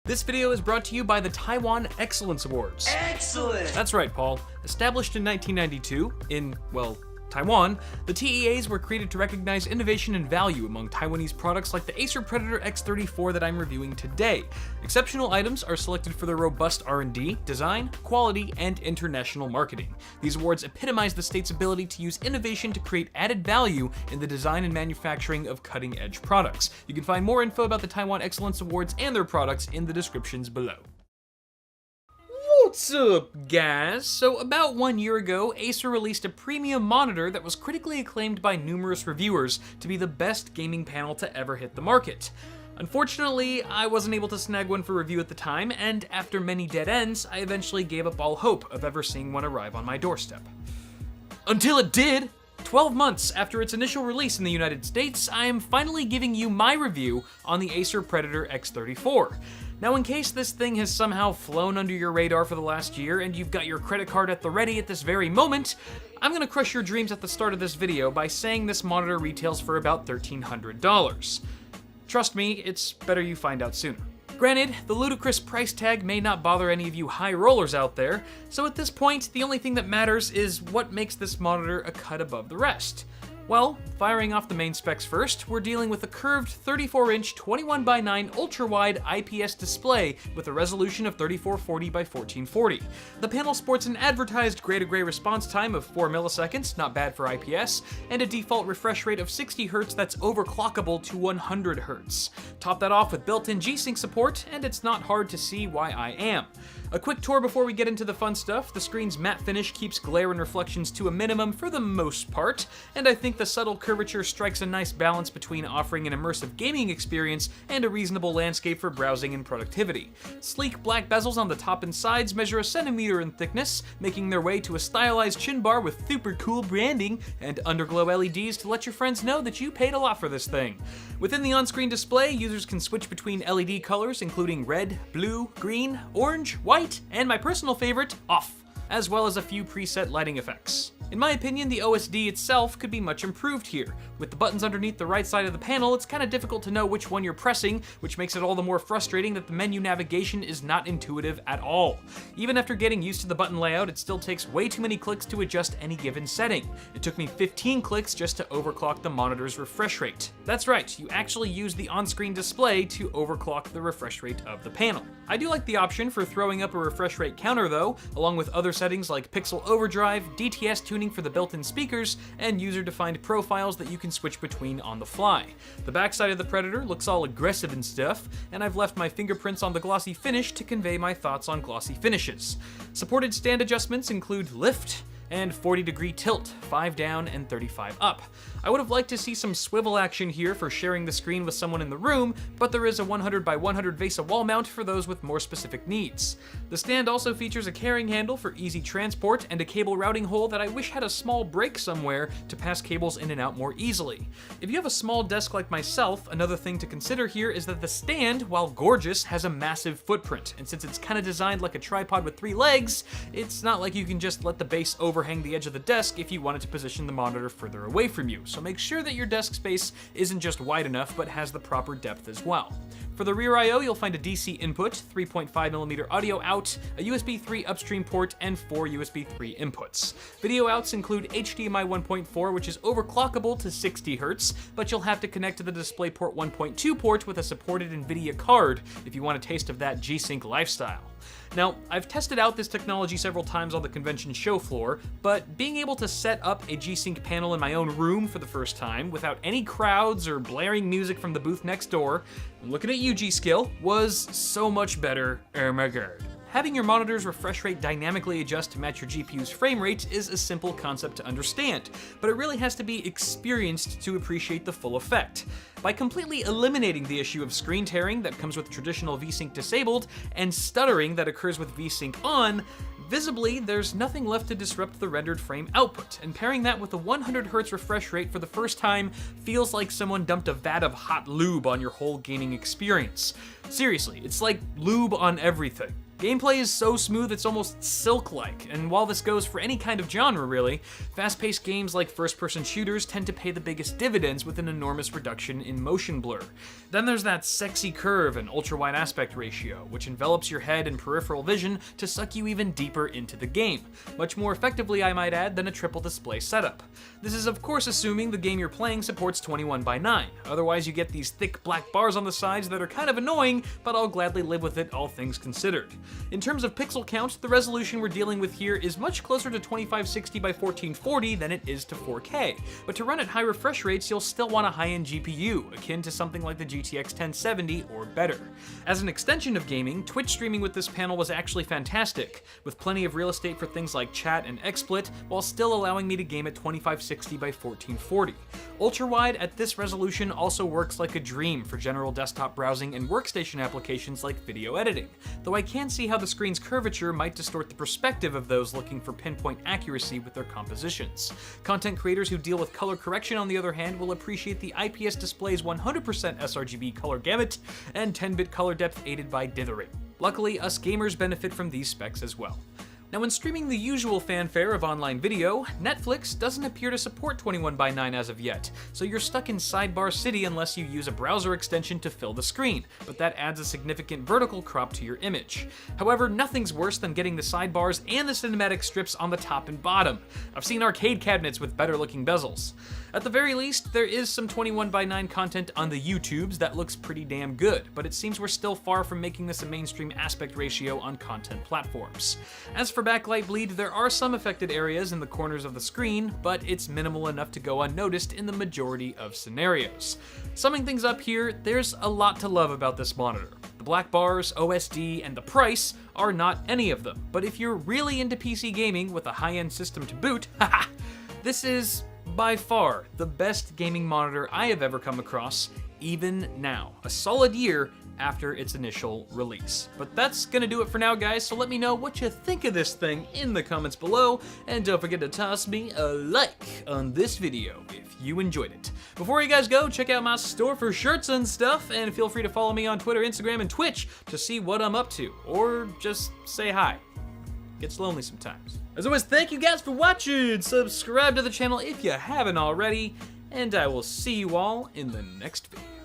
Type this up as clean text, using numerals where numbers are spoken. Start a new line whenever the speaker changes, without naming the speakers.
This video is brought to you by the Taiwan Excellence Awards.
Excellent!
That's right, Paul. Established in 1992 in, well, Taiwan, the TEAs were created to recognize innovation and value among Taiwanese products like the Acer Predator X34 that I'm reviewing today. Exceptional items are selected for their robust R&D, design, quality, and international marketing. These awards epitomize the state's ability to use innovation to create added value in the design and manufacturing of cutting-edge products. You can find more info about the Taiwan Excellence Awards and their products in the descriptions below. What's up, guys? So about 1 year ago, Acer released a premium monitor that was critically acclaimed by numerous reviewers to be the best gaming panel to ever hit the market. Unfortunately, I wasn't able to snag one for review at the time, and after many dead ends, I eventually gave up all hope of ever seeing one arrive on my doorstep. Until it did! 12 months after its initial release in the United States, I am finally giving you my review on the Acer Predator X34. Now, in case this thing has somehow flown under your radar for the last year and you've got your credit card at the ready at this very moment, I'm gonna crush your dreams at the start of this video by saying this monitor retails for about $1,300. Trust me, it's better you find out sooner. Granted, the ludicrous price tag may not bother any of you high rollers out there, so at this point, the only thing that matters is what makes this monitor a cut above the rest. Well, firing off the main specs first, we're dealing with a curved 34-inch 21:9 ultra-wide IPS display with a resolution of 3440 by 1440. The panel sports an advertised gray-to-gray response time of 4 milliseconds, not bad for IPS, and a default refresh rate of 60 Hz that's overclockable to 100 Hz. Top that off with built-in G-Sync support, and it's not hard to see why I am. A quick tour before we get into the fun stuff. The screen's matte finish keeps glare and reflections to a minimum for the most part, and I think the subtle curvature strikes a nice balance between offering an immersive gaming experience and a reasonable landscape for browsing and productivity. Sleek black bezels on the top and sides measure a centimeter in thickness, making their way to a stylized chin bar with super cool branding and underglow LEDs to let your friends know that you paid a lot for this thing. Within the on-screen display, users can switch between LED colors including red, blue, green, orange, white, and my personal favorite, off, as well as a few preset lighting effects. In my opinion, the OSD itself could be much improved here. With the buttons underneath the right side of the panel, it's kind of difficult to know which one you're pressing, which makes it all the more frustrating that the menu navigation is not intuitive at all. Even after getting used to the button layout, it still takes way too many clicks to adjust any given setting. It took me 15 clicks just to overclock the monitor's refresh rate. That's right, you actually use the on-screen display to overclock the refresh rate of the panel. I do like the option for throwing up a refresh rate counter though, along with other settings like pixel overdrive, DTS tuning for the built-in speakers, and user-defined profiles that you can switch between on the fly. The backside of the Predator looks all aggressive and stuff, and I've left my fingerprints on the glossy finish to convey my thoughts on glossy finishes. Supported stand adjustments include lift and 40-degree tilt, 5 down and 35 up. I would have liked to see some swivel action here for sharing the screen with someone in the room, but there is a 100 by 100 VESA wall mount for those with more specific needs. The stand also features a carrying handle for easy transport and a cable routing hole that I wish had a small break somewhere to pass cables in and out more easily. If you have a small desk like myself, another thing to consider here is that the stand, while gorgeous, has a massive footprint, and since it's kind of designed like a tripod with 3 legs, it's not like you can just let the base overhang the edge of the desk if you wanted to position the monitor further away from you. So make sure that your desk space isn't just wide enough, but has the proper depth as well. For the rear I/O, you'll find a DC input, 3.5mm audio out, a USB 3 upstream port, and 4 USB 3 inputs. Video outs include HDMI 1.4, which is overclockable to 60 Hz, but you'll have to connect to the DisplayPort 1.2 port with a supported NVIDIA card if you want a taste of that G-Sync lifestyle. Now, I've tested out this technology several times on the convention show floor, but being able to set up a G-Sync panel in my own room for the first time without any crowds or blaring music from the booth next door, looking at you, G-Skill, was so much better. Oh my god. Having your monitor's refresh rate dynamically adjust to match your GPU's frame rate is a simple concept to understand, but it really has to be experienced to appreciate the full effect. By completely eliminating the issue of screen tearing that comes with traditional VSync disabled and stuttering that occurs with VSync on, visibly there's nothing left to disrupt the rendered frame output, and pairing that with a 100 Hz refresh rate for the first time feels like someone dumped a vat of hot lube on your whole gaming experience. Seriously, it's like lube on everything. Gameplay is so smooth it's almost silk-like, and while this goes for any kind of genre really, fast-paced games like first-person shooters tend to pay the biggest dividends with an enormous reduction in motion blur. Then there's that sexy curve and ultra-wide aspect ratio, which envelops your head and peripheral vision to suck you even deeper into the game, much more effectively I might add than a triple display setup. This is of course assuming the game you're playing supports 21:9, otherwise you get these thick black bars on the sides that are kind of annoying, but I'll gladly live with it all things considered. In terms of pixel count, the resolution we're dealing with here is much closer to 2560 by 1440 than it is to 4K, but to run at high refresh rates you'll still want a high-end GPU, akin to something like the GTX 1070 or better. As an extension of gaming, Twitch streaming with this panel was actually fantastic, with plenty of real estate for things like chat and XSplit, while still allowing me to game at 2560 by 1440. Ultra-wide at this resolution also works like a dream for general desktop browsing and workstation applications like video editing, though I can see how the screen's curvature might distort the perspective of those looking for pinpoint accuracy with their compositions. Content creators who deal with color correction, on the other hand, will appreciate the IPS display's 100% sRGB color gamut and 10-bit color depth aided by dithering. Luckily, us gamers benefit from these specs as well. Now, when streaming the usual fanfare of online video, Netflix doesn't appear to support 21:9 as of yet, so you're stuck in Sidebar City unless you use a browser extension to fill the screen, but that adds a significant vertical crop to your image. However, nothing's worse than getting the sidebars and the cinematic strips on the top and bottom. I've seen arcade cabinets with better looking bezels. At the very least, there is some 21:9 content on the YouTubes that looks pretty damn good, but it seems we're still far from making this a mainstream aspect ratio on content platforms. As for backlight bleed, there are some affected areas in the corners of the screen, but it's minimal enough to go unnoticed in the majority of scenarios. Summing things up here, there's a lot to love about this monitor. The black bars, OSD, and the price are not any of them, but if you're really into PC gaming with a high-end system to boot, haha, this is by far the best gaming monitor I have ever come across, even now, a solid year after its initial release. But that's gonna do it for now, guys, so let me know what you think of this thing in the comments below, and don't forget to toss me a like on this video if you enjoyed it. Before you guys go, check out my store for shirts and stuff, and feel free to follow me on Twitter, Instagram, and Twitch to see what I'm up to, or just say hi. Gets lonely sometimes. As always, thank you guys for watching, subscribe to the channel if you haven't already, and I will see you all in the next video.